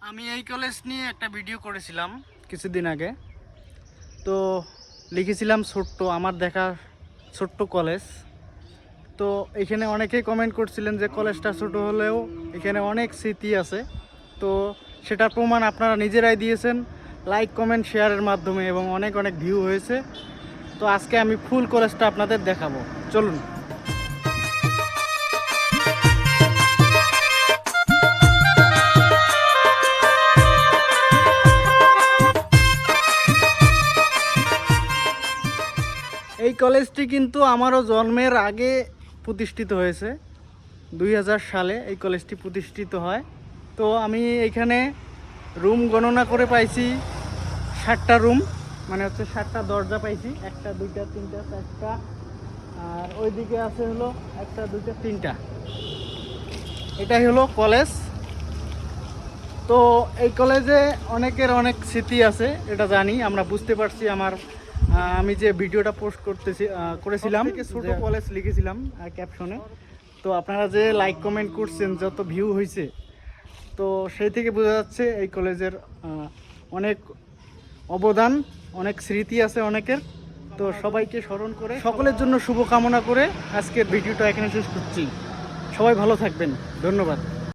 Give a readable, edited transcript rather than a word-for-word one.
আমি এই কলেজ নিয়ে একটা ভিডিও করেছিলাম কিছুদিন আগে। তো লিখেছিলাম ছোট্ট আমার দেখা ছোট্ট কলেজ। তো এখানে অনেকেই কমেন্ট করছিলেন যে কলেজটা ছোট হলেও এখানে অনেক স্মৃতি আছে। তো সেটার প্রমাণ আপনারা নিজেরাই দিয়েছেন লাইক কমেন্ট শেয়ারের মাধ্যমে, এবং অনেক অনেক ভিউ হয়েছে। তো আজকে আমি ফুল কলেজটা আপনাদের দেখাবো, চলুন। এই কলেজটি কিন্তু আমারও জন্মের আগে প্রতিষ্ঠিত হয়েছে। 2000 সালে এই কলেজটি প্রতিষ্ঠিত হয়। তো আমি এখানে রুম গণনা করে পাইছি 60টা রুম, মানে হচ্ছে 60টা দরজা পাইছি, 1টা 2টা 3টা 4টা, আর ওইদিকে আছে হলো 1টা 2টা 3টা। এটাই হলো কলেজ। তো এই কলেজে অনেকের অনেক স্মৃতি আছে, এটা জানি, আমরা বুঝতে পারছি। আমি যে ভিডিওটা পোস্ট করেছিলাম ছোট কলেজ লিখেছিলাম ক্যাপশনে। তো আপনারা যে লাইক কমেন্ট করছেন, যত ভিউ হয়েছে, তো সেই থেকে বোঝা যাচ্ছে এই কলেজের অনেক অবদান, অনেক স্মৃতি আছে অনেকের। তো সবাইকে স্মরণ করে সকলের জন্য শুভকামনা করে আজকের ভিডিওটা এখানে শেষ করছি। সবাই ভালো থাকবেন, ধন্যবাদ।